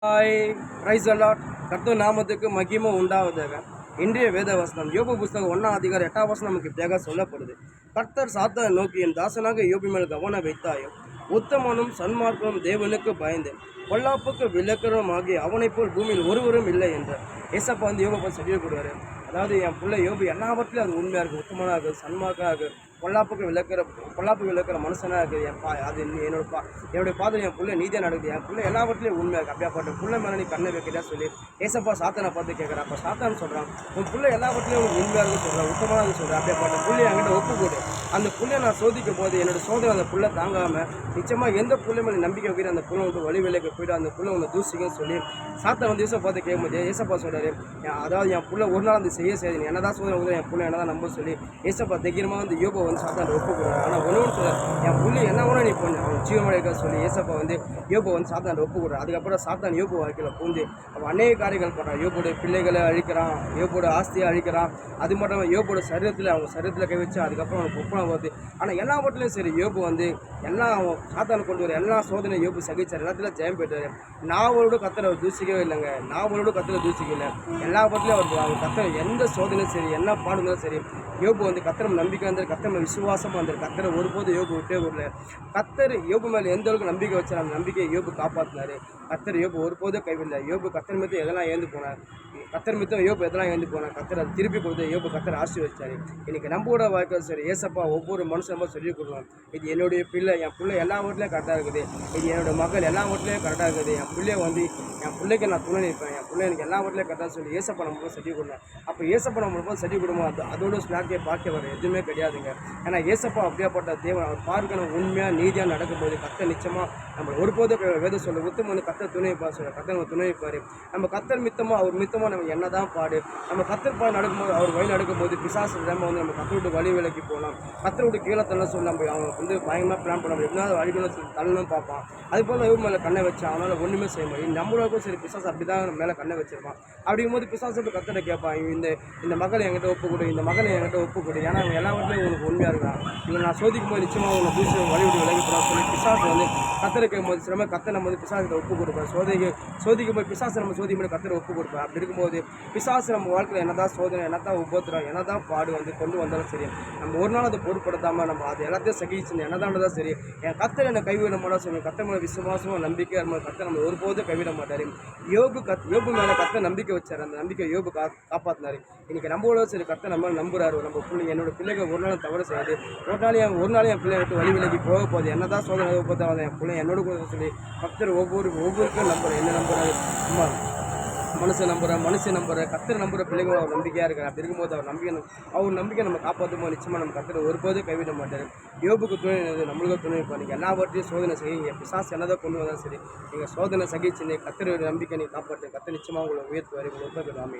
Hi price allot கர்த்தர் நாமத்துக்கு மகிமை உண்டாவதாக. இன்றைய வேத வசனம் யோபு புஸ்தகம் 1:8 நமக்கு இப்படியாக சொல்லப்படுது. கர்த்தர் சாத்தானை நோக்கி, என் தாசனாக யோபு மேல் கவனம் வைத்தாயும், உத்தமனும் சன்மார்க்கனும் தேவனுக்கு பயந்தேன், பொல்லாப்புக்கு விளக்கரும் ஆகிய அவனை போல் பூமியில் ஒருவரும் இல்லை என்றார். ஏசப்பா வந்து யோபை பற்றி சொல்லி கொடுவாரு. அதாவது என் பிள்ளை யோபு எல்லாவற்றிலும் அது உண்மையாக இருக்குது, உத்தமனாக இருக்குது, சன்மார்க்காக இருக்குது, பொல்லாப்புக்கு விளக்குற மனுஷனாக இருக்குது. அது என்னுடைய பாதையில் என் பிள்ளை நீதியாக நடக்குது, என் பிள்ளை எல்லாவற்றிலையும் உண்மையாக இருக்குது. அப்படியாப்பட்ட பிள்ளை மேலே நீ கண்ணை வைக்கிறதா சொல்லி ஏசப்பா சாத்தானை பார்த்து கேட்குறேன். அப்போ சாத்தான்னு சொல்கிறான், உன் பிள்ளை எல்லாவற்றிலையும் உனக்கு உண்மையாக இருக்குது சொல்கிறான், உத்தமனாக சொல்கிறேன். அப்படியாப்பட்ட பிள்ளை என்கிட்ட ஒப்புக்கூடு. அந்த பிள்ளையை நான் சோதிக்கும் போது என்னோட சோதனை அந்த பிள்ளை தாங்காமல் நிச்சயமாக எந்த பிள்ளை மேலே நம்பிக்கை வைக்கிற அந்த பிள்ளை வந்து வழி விலைக்கு போய்ட்டு அந்த பிள்ளை உங்களை தூசிக்கன்னு சொல்லி சாத்தான் வந்து ஏசப்பா பார்த்து கேட்கும்போது ஏசப்பா சொல்கிறாரு, அதாவது என் பிள்ளை ஒரு நாள் அந்த செய்ய நீ என்னதான் சோதனை வந்து என் பிள்ளை என்னதான் நம்ப சொல்லி ஏசப்பா தைரியமாக வந்து யோபை வந்து சாத்தான் ஒப்புக்கூடாது. ஆனால் ஒன்று சொல்ல என் பிள்ளை என்ன ஒன்று நீ பண்ணு அவன் ஜீவமழைக்க சொல்லி ஏசப்பா வந்து யோபை வந்து சாத்தான் ஒப்புக்கூடாது. அதுக்கப்புறம் சாத்தான் யோபு வாழ்க்கையில் பூந்து அவன் அநேக காரியங்கள் பண்ணுறான். யோபோட பிள்ளைகளை அழிக்கிறான், யோபோட ஆஸ்தியை அழிக்கிறான். அது மட்டும் யோபோட சரீரத்தில் அவங்க சரீரத்தில் கை வச்சு அதுக்கப்புறம் அவனுக்கு ஒப்பனம் வருது. ஆனால் எல்லாவற்றிலையும் சரி யோபு வந்து எல்லாம் அவன் சாத்தானை கொண்டு வர எல்லா சோதனையும் யோபு சகிச்சார், எல்லாத்திலும் ஜெயம் பெற்றார். நாவலோட கத்தரை அவர் தூசிக்கவே இல்லைங்க, நாவலோட கத்தரை தூசிக்கல. எல்லா பற்றிலையும் அவர் கத்தரை எந்த சோதனையும் சரி என்ன பாடுங்களும் சரி யோபு வந்து கத்தரை நம்பிக்கை வந்தார், கத்தரை விசுவாசமாக வந்தார். கத்தரை ஒருபோது யோபு விட்டே விடல. கத்தர் யோபு மேலே எந்த அளவுக்கு நம்பிக்கை வச்சார், அந்த நம்பிக்கையை யோபு காப்பாற்றினார். கத்தர் யோபு ஒருபோதும் கைவிடல. யோபு கத்தர் மித்தம் எதெல்லாம் ஏந்து போனார், கத்தர் மித்தம் யோபு எதெல்லாம் ஏந்து போனார், கத்தர் அதை திருப்பி கொடுத்து யோபு கத்தரை ஆசீர்வதிச்சார். இன்றைக்கி நம்மளோட வாழ்க்கை சரி ஏசப்பா ஒவ்வொரு மனுஷன் சொல்லி கொடுக்கலாம். இது என்னுடைய பிள்ளை, என் பிள்ளை எல்லா வீட்லையும் கரெக்டாக இருக்குது, இது என்னோடய மகள் எல்லா வீட்லையும் கரெக்டாக இருக்குது, என் பிள்ளைய வந்து என் பிள்ளைக்கு நான் துணை நிற்பேன், என் பிள்ளை எனக்கு எல்லா வீட்லையும் கரெக்டாக சொல்லி ஏசப்பா நம்மளுக்கும் சொல்லி கொடுங்க. அப்போ ஏசப்பா நம்மளுக்கும் சொல்லி கொடுவோம். அதோட ஸ்நாக்கே பார்க்க வர எதுவுமே கிடையாதுங்க. ஏன்னா ஏசப்பா அப்படியாப்பட்ட தேவன். அவர் பார்க்கணும் உண்மையாக நீதியாக நடக்கும்போது கத்தர் நிச்சயமாக நம்ம ஒருபோது வேத சொல்ல உத்தம் வந்து கத்தர் துணை வைப்பார் சொல்ல கத்தர் நம்ம துணை வைப்பார். நம்ம கத்தர் மித்தமாக அவர் மித்தமாக நம்ம என்ன தான் பாடு நம்ம கத்தர் பாடு நடக்கும்போது அவர் வழி நடக்கும்போது பிசாசு இல்லாமல் வந்து நம்ம கத்தர் விட்டு வழி விலைக்கு போகலாம், கத்தர் விட்டு கீழே தள்ளணும் சொல்லி நம்ம அவங்க வந்து பயங்கரமாக பிளான் பண்ண எப்படின்னா வழிகணும் சொல்லி தள்ளணும் பார்ப்பான். அது போல் இவங்க மேலே கண்ணை வச்சு அவனால் ஒன்றுமே செய்ய முடியும். நம்மளுக்கும் சரி பிசாசு அப்படி தான் மேலே கண்ணை வச்சிருப்பான். அப்படிங்கும்போது பிசாசு கத்தரை கேட்பான், இந்த மகளை என்கிட்ட ஒப்புக்கூடு, இந்த மகனை என்கிட்ட ஒப்புக்கூடு, ஏன்னா அவங்க எல்லா வீட்லையும் உங்களுக்கு உண்மையாக இருக்கான், இவங்க நான் சோதிக்கும் போது நிச்சயமாக உங்களை தூசி வழி விட்டு விலகி போகலாம் சொல்லி பிசாசு வந்து கத்தரை கேட்கும்போது சிரம கத்தை நம்ம வந்து பிசாசத்தை ஒப்பு கொடுப்பேன். சோதிக்கும் போது பிசாசை நம்ம சோதிக்கும் போது கத்தரை ஒப்பு கொடுப்பேன். அப்படி இருக்கும்போது பிசாசு நம்ம வாழ்க்கையில் என்னதான் சோதனை என்னதான் உபத்திரம் என்னதான் பாடு வந்து கொண்டு வந்தாலும் சரி நம்ம ஒரு நாள் அதை பொருட்படுத்தாமல் நம்ம அது எல்லாத்தையும் சகிச்சு என்னதான் சரி என் கத்தரை என்னை கைவிட மாட்டோம் சொல்லி கத்தை மேலே விசுவாசமும் நம்பிக்கை நம்ம கத்தை நம்ம ஒருபோதும் கைவிட மாட்டார். யோபு மேலே கத்தை நம்பிக்கை வச்சார், அந்த நம்பிக்கை யோபு காப்பாற்றினார். இன்றைக்கி நம்மளோட சரி கத்தை நம்ம நம்புறாரு. நம்ம பிள்ளை என்னோட பிள்ளைகள் ஒரு நாள் தவறு செய்யாது, ஒரு நாள் என் பிள்ளை விட்டு வழி விலகி போக போகுது, என்னதான் சோதனை போதாவது என் பிள்ளை என்னோட கூட சொல்லி கத்தர் ஒவ்வொருக்கும் நம்புகிறேன். என்ன நம்புறாரு, அம்மா மனுஷன் நம்புகிற கத்தர் நம்புகிற பிள்ளைகள் அவர் நம்பிக்கையாக இருக்கிறார். அப்படி இருக்கும்போது அவர் நம்பிக்கை நம்ம காப்பாற்றும் போது நிச்சயமாக நம்ம கத்தரை ஒருபோதும் கைவிட மாட்டார். யோபுக்கு துணை நம்மளுக்கும் துணை வைப்போம். நீங்கள் எல்லாவற்றையும் சோதனை செய்யுங்க, பிசாசு என்னதான் கொண்டு வந்தாலும் சரி நீங்கள் சோதனை சகிச்சு கத்தர் நம்பிக்கை நீ காப்பாற்று, கத்தர் நிச்சயமாக உங்களை உயர்த்துவார். உங்களை